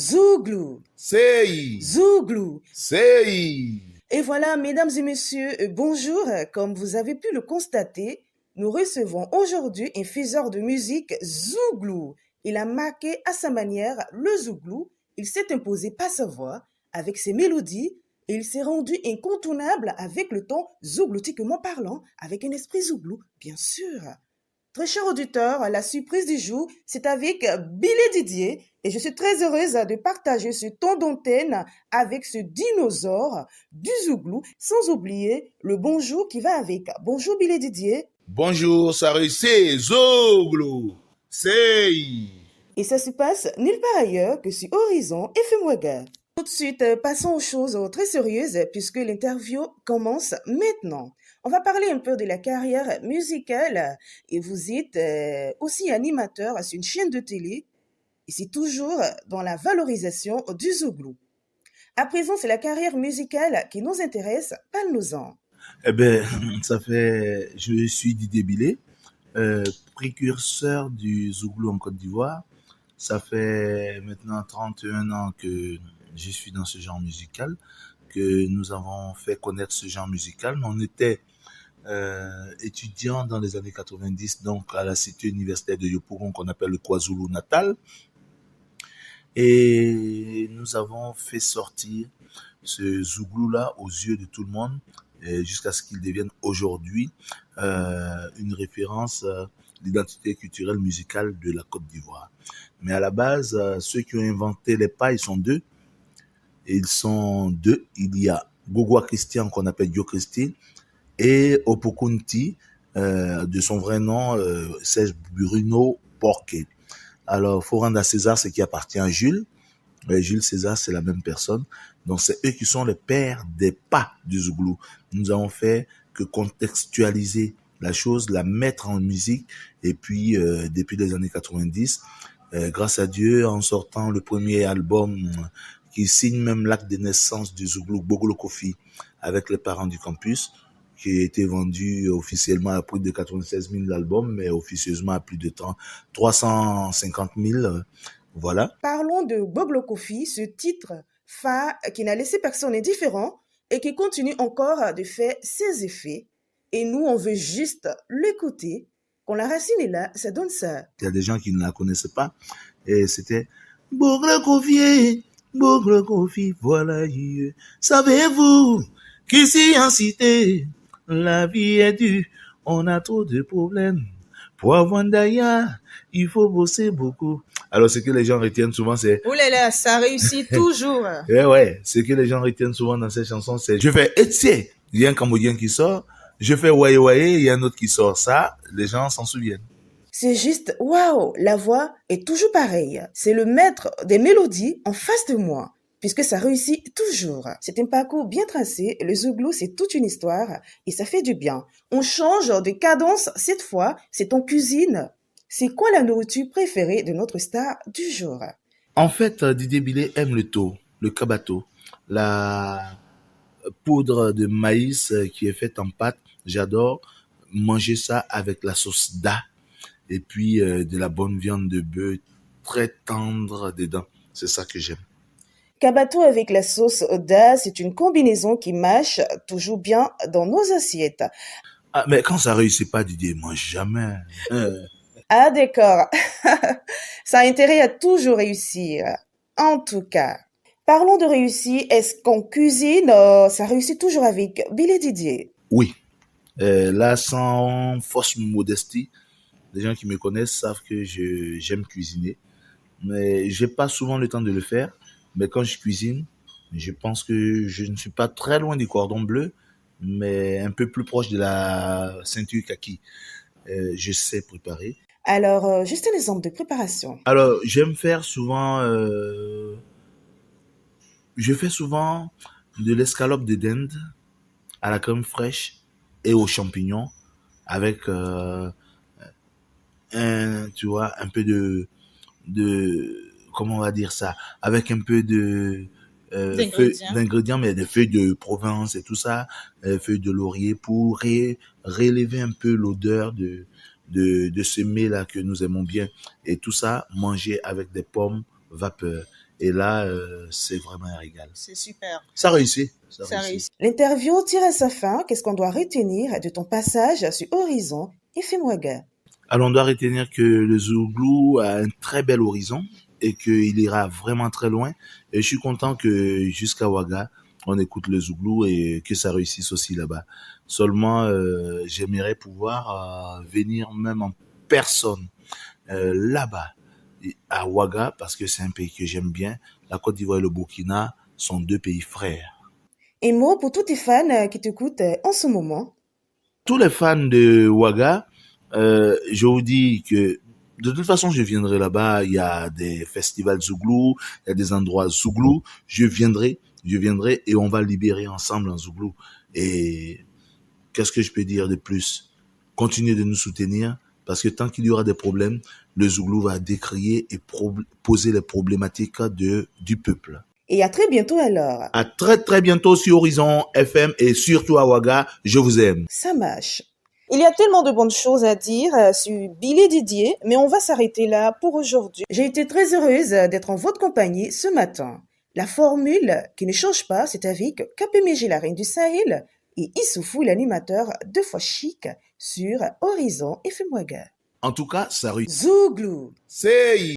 Zouglou, Sei, Zouglou. sei. Et voilà, mesdames et messieurs, bonjour. Comme vous avez pu le constater, nous recevons aujourd'hui un faiseur de musique Zouglou. Il a marqué à sa manière le Zouglou. Il s'est imposé par sa voix, avec ses mélodies, et il s'est rendu incontournable avec le ton zougloutiquement parlant, avec un esprit Zouglou, bien sûr. Très cher auditeur, la surprise du jour, c'est avec Billy Didier et je suis très heureuse de partager ce ton d'antenne avec ce dinosaure du Zouglou, sans oublier le bonjour qui va avec. Bonjour Billy Didier. Bonjour, ça réussit, Zouglou. Sei. Et ça se passe nulle part ailleurs que sur Horizon FM Ouaga. Tout de suite, passons aux choses très sérieuses puisque l'interview commence maintenant. On va parler un peu de la carrière musicale et vous êtes aussi animateur sur une chaîne de télé et c'est toujours dans la valorisation du Zouglou. À présent, c'est la carrière musicale qui nous intéresse. Parle-nous-en. Eh ben, je suis Didier Billet, précurseur du Zouglou en Côte d'Ivoire. Ça fait maintenant 31 ans que je suis dans ce genre musical, que nous avons fait connaître ce genre musical. On était étudiants dans les années 90, donc à la cité universitaire de Yopougon qu'on appelle le KwaZulu Natal. Et nous avons fait sortir ce Zouglou-là aux yeux de tout le monde jusqu'à ce qu'il devienne aujourd'hui une référence d'identité culturelle musicale de la Côte d'Ivoire. Mais à la base, ceux qui ont inventé les pas, ils sont deux. Et ils sont deux. Il y a Gogwa Christian qu'on appelle Yo Christi et Opokunti, de son vrai nom, c'est Bruno Porquet. Alors, faut rendre à César ce qui appartient à Jules. Jules César, c'est la même personne. Donc, c'est eux qui sont les pères des pas du Zouglou. Nous avons fait que contextualiser la chose, la mettre en musique. Et puis, depuis les années 90, grâce à Dieu, en sortant le premier album qui signe même l'acte de naissance du Zouglou, Bogolo Kofi, avec les parents du campus, qui a été vendu officiellement à plus de 96 000 albums, mais officieusement à plus de 350 000. Voilà. Parlons de Bob Lokofi, ce titre phare qui n'a laissé personne indifférent et qui continue encore de faire ses effets. Et nous, on veut juste l'écouter. Quand la racine est là, ça donne ça. Il y a des gens qui ne la connaissaient pas. Et c'était Bob Lokofi, voilà. Savez-vous qu'ici en cité, la vie est dure, on a trop de problèmes. Pour avoir d'ailleurs, il faut bosser beaucoup. Alors, ce que les gens retiennent souvent, c'est... Oh là là, ça réussit toujours. Ouais, ce que les gens retiennent souvent dans ces chansons, c'est... Je fais Etier, il y a un Cambodgien qui sort. Je fais Waye Waye, il y a un autre qui sort. Ça, les gens s'en souviennent. C'est juste, waouh, la voix est toujours pareille. C'est le maître des mélodies en face de moi. Puisque ça réussit toujours. C'est un parcours bien tracé, le Zouglou c'est toute une histoire et ça fait du bien. On change de cadence cette fois, c'est en cuisine. C'est quoi la nourriture préférée de notre star du jour? En fait, Didier Billet aime le tau, le kabato, la poudre de maïs qui est faite en pâte. J'adore manger ça avec la sauce da et puis de la bonne viande de bœuf très tendre dedans. C'est ça que j'aime. Kabato avec la sauce Oda, c'est une combinaison qui mâche toujours bien dans nos assiettes. Ah, mais quand ça réussit pas, Didier, mange jamais. Ah d'accord, ça a intérêt à toujours réussir. En tout cas, parlons de réussir. Est-ce qu'en cuisine, ça réussit toujours avec Billy Didier? Oui, là, sans fausse modestie, les gens qui me connaissent savent que j'aime cuisiner. Mais j'ai pas souvent le temps de le faire. Mais quand je cuisine, je pense que je ne suis pas très loin du cordon bleu, mais un peu plus proche de la ceinture kaki. Je sais préparer. Alors, juste un exemple de préparation. Alors, je fais souvent de l'escalope de dinde à la crème fraîche et aux champignons avec un peu comment on va dire ça, avec un peu de d'ingrédients, mais des feuilles de Provence et tout ça, feuilles de laurier pour relever un peu l'odeur de ce mets là que nous aimons bien. Et tout ça, manger avec des pommes vapeur Et là, c'est vraiment un régal. C'est super. Ça réussit. Ça réussit. L'interview tire à sa fin. Qu'est-ce qu'on doit retenir de ton passage sur Horizon FM Ouaga? Alors, on doit retenir que le Zouglou a un très bel horizon et qu'il ira vraiment très loin. Et je suis content que jusqu'à Ouaga, on écoute le Zouglou et que ça réussisse aussi là-bas. Seulement, j'aimerais pouvoir venir même en personne là-bas, à Ouaga, parce que c'est un pays que j'aime bien. La Côte d'Ivoire et le Burkina sont deux pays frères. Un mot pour tous tes fans qui t'écoutent en ce moment. Tous les fans de Ouaga, je vous dis que de toute façon, je viendrai là-bas. Il y a des festivals Zouglou, il y a des endroits Zouglou. Je viendrai et on va libérer ensemble un Zouglou. Et qu'est-ce que je peux dire de plus? Continuez de nous soutenir parce que tant qu'il y aura des problèmes, le Zouglou va décrier et poser les problématiques du peuple. Et à très bientôt alors. À très très bientôt sur Horizon FM et surtout à Ouaga. Je vous aime. Ça marche. Il y a tellement de bonnes choses à dire sur Billy Didier, mais on va s'arrêter là pour aujourd'hui. J'ai été très heureuse d'être en votre compagnie ce matin. La formule qui ne change pas, c'est avec KPMG, la reine du Sahel, et Issoufou, l'animateur 2 fois chic sur Horizon FM Ouaga. En tout cas, ça réussit. Zouglou. Sei.